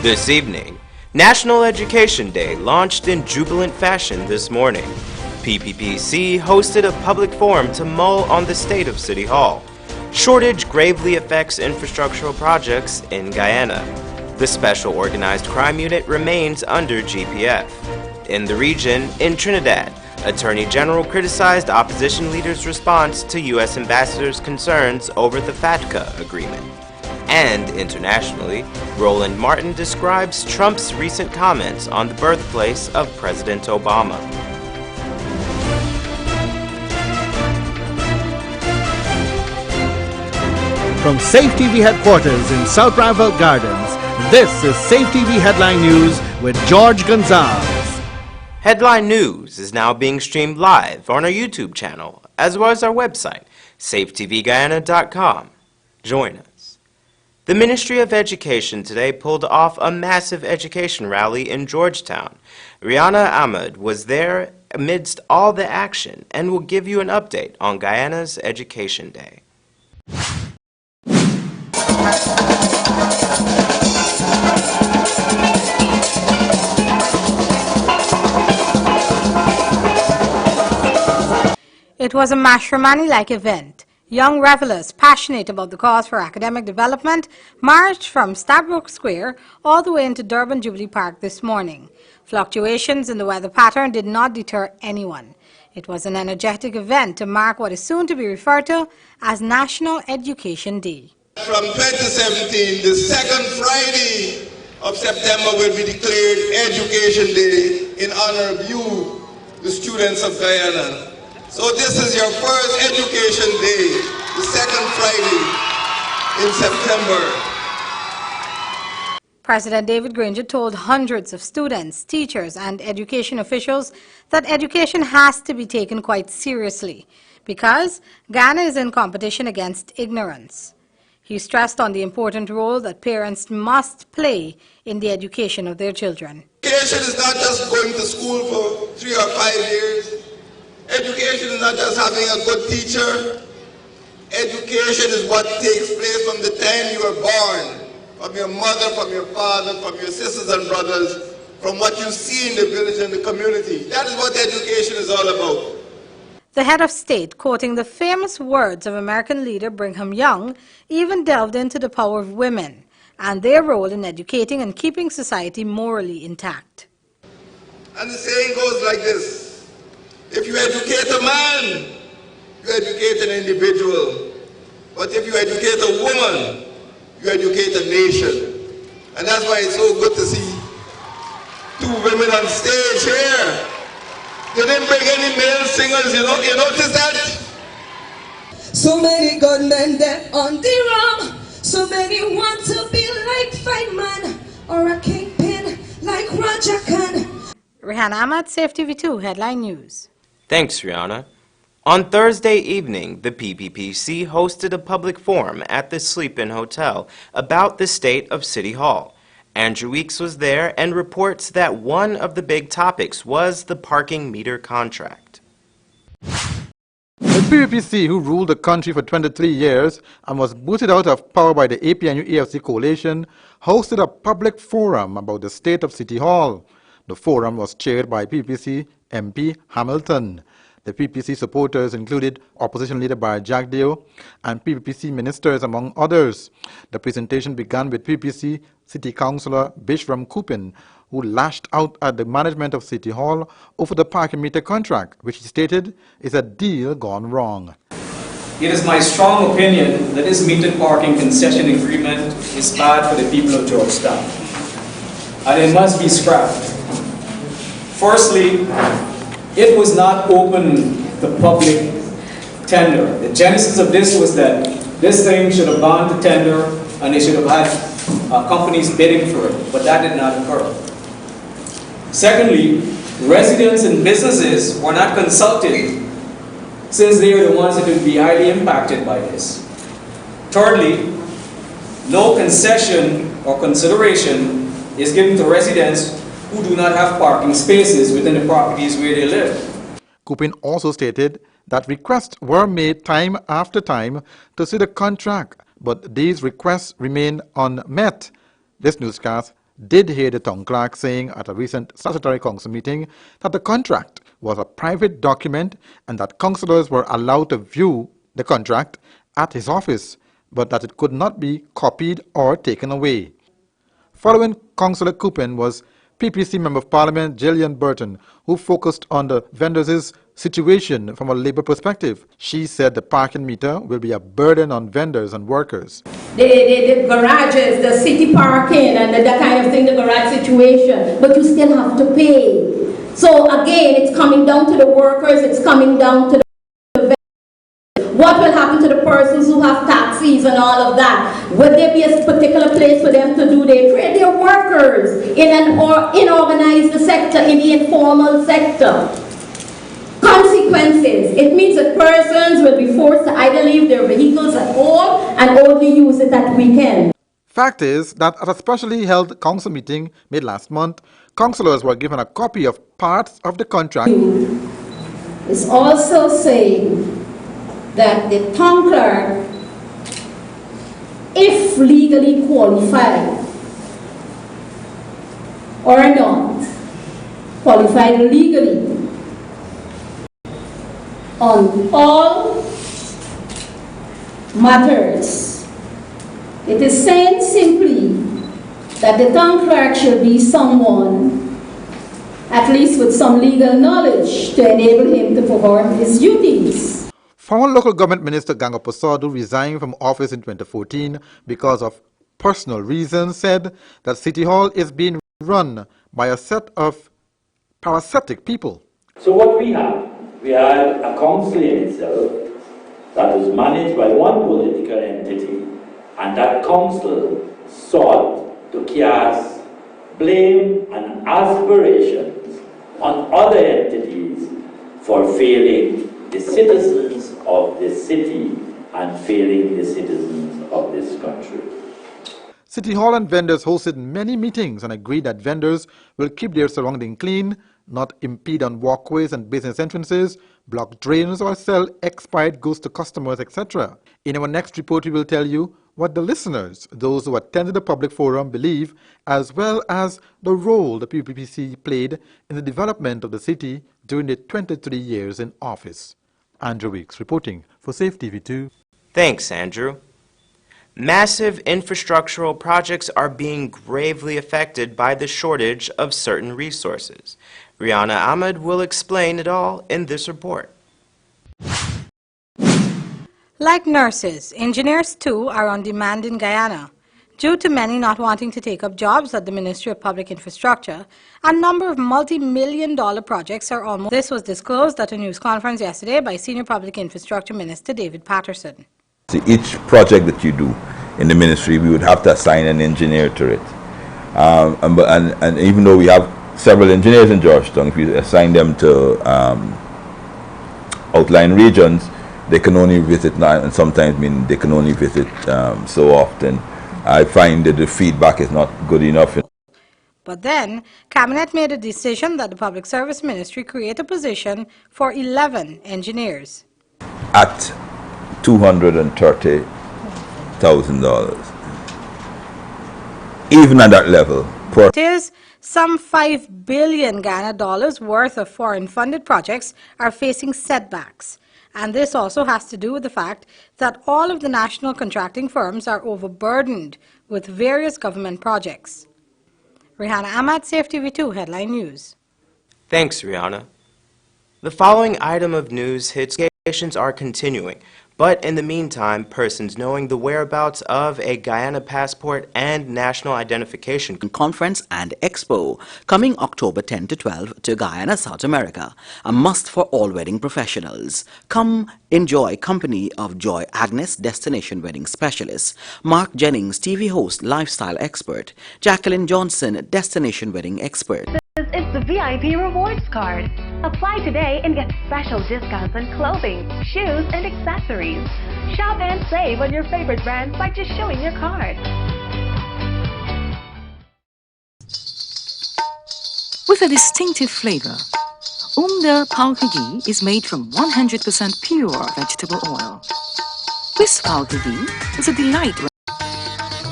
This evening, National Education Day launched in jubilant fashion this morning. PPPC hosted a public forum to mull on the state of City Hall. Shortage gravely affects infrastructural projects in Guyana. The Special Organized Crime Unit remains under GPF. In the region, in Trinidad, Attorney General criticized opposition leaders' response to U.S. ambassadors' concerns over the FATCA agreement. And internationally, Roland Martin describes Trump's recent comments on the birthplace of President Obama. From Safetv headquarters in South Rival Gardens, this is Safetv Headline News with George Gonzalez. Headline News is now being streamed live on our YouTube channel, as well as our website, safetvguyana.com. Join us. The Ministry of Education today pulled off a massive education rally in Georgetown. Rihanna Ahmed was there amidst all the action and will give you an update on Guyana's Education Day. It was a Mashramani-like event. Young revelers passionate about the cause for academic development marched from Stabrook Square all the way into Durban Jubilee Park this morning. Fluctuations in the weather pattern did not deter anyone. It was an energetic event to mark what is soon to be referred to as National Education Day. From 2017, the second Friday of September will be declared Education Day in honor of you, the students of Guyana. So this is your first Education Day, the second Friday in September. President David Granger told hundreds of students, teachers, and education officials that education has to be taken quite seriously because Ghana is in competition against ignorance. He stressed on the important role that parents must play in the education of their children. Education is not just going to school for 3 or 5 years. Education is not just having a good teacher. Education is what takes place from the time you are born, from your mother, from your father, from your sisters and brothers, from what you see in the village and the community. That is what education is all about. The head of state, quoting the famous words of American leader Brigham Young, even delved into the power of women and their role in educating and keeping society morally intact. And the saying goes like this: if you educate a man, you educate an individual. But if you educate a woman, you educate a nation. And that's why it's so good to see 2 women on stage here. They didn't bring any male singers, you notice that? So many gunmen there on the run. So many want to be like Feynman or a kingpin like Roger Khan. Rihanna Ahmed, Safetv 2 Headline News. Thanks, Rihanna. On Thursday evening, the PPPC hosted a public forum at the Sleep-In Hotel about the state of City Hall. Andrew Weeks was there and reports that one of the big topics was the parking meter contract. The PPPC, who ruled the country for 23 years and was booted out of power by the APNU-AFC coalition, hosted a public forum about the state of City Hall. The forum was chaired by PPPC MP Hamilton. The PPPC supporters included opposition leader Barry Jagdeo and PPPC ministers, among others. The presentation began with PPPC City Councillor Bishram Kupin, who lashed out at the management of City Hall over the parking meter contract, which he stated is a deal gone wrong. It is my strong opinion that this metered parking concession agreement is bad for the people of Georgetown, and it must be scrapped. Firstly, it was not open to public tender. The genesis of this was that this thing should have gone to tender and they should have had companies bidding for it, but that did not occur. Secondly, residents and businesses were not consulted since they are the ones that would be highly impacted by this. Thirdly, no concession or consideration is given to residents who do not have parking spaces within the properties where they live. Kupin also stated that requests were made time after time to see the contract, but these requests remain unmet. This newscast did hear the town clerk saying at a recent statutory council meeting that the contract was a private document and that councillors were allowed to view the contract at his office, but that it could not be copied or taken away. Following Councillor Coupin was PPC Member of Parliament Gillian Burton, who focused on the vendors' situation from a labour perspective. She said the parking meter will be a burden on vendors and workers. The garages, the city parking and that kind of thing, the garage situation, but you still have to pay. So again, it's coming down to the workers, it's coming down to the what will happen to the persons who have taxis and all of that? Would there be a particular place for them to do their trade? They're workers in an inorganized sector, in the informal sector. Consequences. It means that persons will be forced to either leave their vehicles at home and only use it at weekend. Fact is that at a specially held council meeting made last month, councillors were given a copy of parts of the contract. It's also saying that the town clerk, if legally qualified or not, qualified legally on all matters. It is saying simply that the town clerk should be someone, at least with some legal knowledge, to enable him to perform his duties. Former local government minister Gango Posadu resigned from office in 2014 because of personal reasons, said that City Hall is being run by a set of parasitic people. So what we had a council in itself that was managed by one political entity, and that council sought to cast blame and aspirations on other entities for failing the citizens of this city and failing the citizens of this country. City Hall and vendors hosted many meetings and agreed that vendors will keep their surrounding clean, not impede on walkways and business entrances, block drains or sell expired goods to customers, etc. In our next report, we will tell you what the listeners, those who attended the public forum, believe, as well as the role the PPPC played in the development of the city during the 23 years in office. Andrew Weeks reporting for Safetv 2. Thanks, Andrew. Massive infrastructural projects are being gravely affected by the shortage of certain resources. Rihanna Ahmed will explain it all in this report. Like nurses, engineers too are on demand in Guyana. Due to many not wanting to take up jobs at the Ministry of Public Infrastructure, a number of multi-million-dollar projects are almost. This was disclosed at a news conference yesterday by Senior Public Infrastructure Minister David Patterson. Each project that you do in the ministry, we would have to assign an engineer to it. And even though we have several engineers in Georgetown, if you assign them to outlying regions, they can only visit now, and sometimes they can only visit so often. I find that the feedback is not good enough. But then, Cabinet made a decision that the Public Service Ministry create a position for 11 engineers. At $230,000. Even at that level. It is some 5 billion Ghana dollars worth of foreign-funded projects are facing setbacks. And this also has to do with the fact that all of the national contracting firms are overburdened with various government projects. Rihanna Ahmad, Safetv 2 Headline News. Thanks, Rihanna. The following item of news hits investigations are continuing, but in the meantime, persons knowing the whereabouts of a Guyana passport and national identification conference and expo coming October 10 to 12 to Guyana, South America, a must for all wedding professionals. Come enjoy company of Joy Agnes, destination wedding specialist, Mark Jennings, TV host, lifestyle expert, Jacqueline Johnson, destination wedding expert. It's the VIP Rewards Card. Apply today and get special discounts on clothing, shoes, and accessories. Shop and save on your favorite brands by just showing your card. With a distinctive flavor, Paukagi is made from 100% pure vegetable oil. This Paukagi is a delight.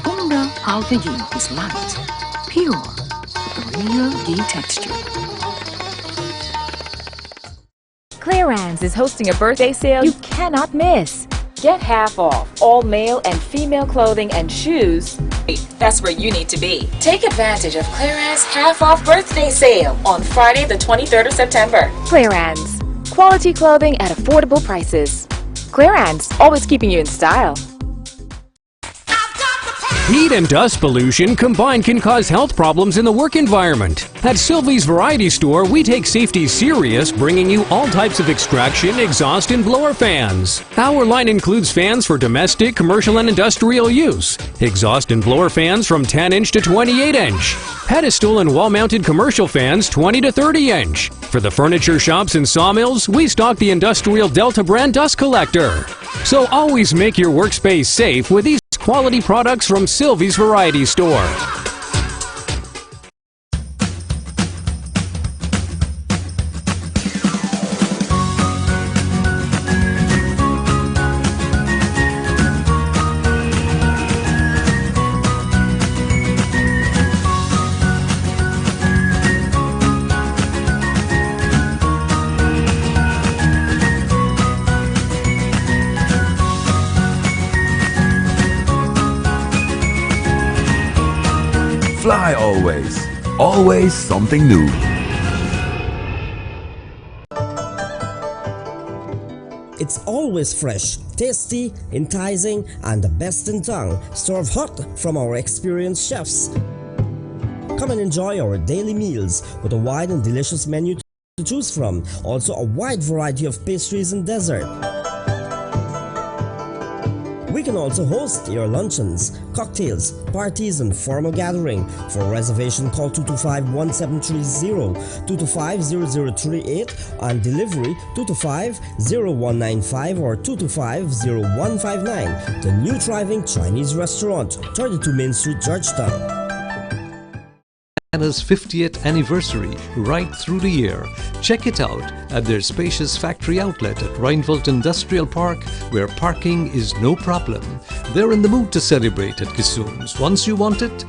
Paukagi is light, Pure, with a real ghee texture. Clearance is hosting a birthday sale you cannot miss. Get half off all male and female clothing and shoes. That's where you need to be. Take advantage of Clearance half off birthday sale on Friday the 23rd of September. Clearance, quality clothing at affordable prices. Clearance, always keeping you in style. Heat and dust pollution combined can cause health problems in the work environment. At Sylvie's Variety Store, we take safety serious, bringing you all types of extraction, exhaust, and blower fans. Our line includes fans for domestic, commercial, and industrial use, exhaust and blower fans from 10-inch to 28-inch, pedestal and wall-mounted commercial fans 20 to 30-inch. For the furniture shops and sawmills, we stock the industrial Delta brand dust collector. So always make your workspace safe with these quality products from Sylvie's Variety Store. Fly always. Always something new. It's always fresh, tasty, enticing, and the best in town. Served hot from our experienced chefs. Come and enjoy our daily meals with a wide and delicious menu to choose from. Also a wide variety of pastries and dessert. We can also host your luncheons, cocktails, parties, and formal gathering. For reservation, call 225-1730, 225-0038, and delivery 225-0195 or 225-0159. The new thriving Chinese restaurant, 32 Main Street, Georgetown. Anna's 50th anniversary right through the year. Check it out at their spacious factory outlet at Rheinfeldt Industrial Park, where parking is no problem. They're in the mood to celebrate at Kissoon's. Once you want it,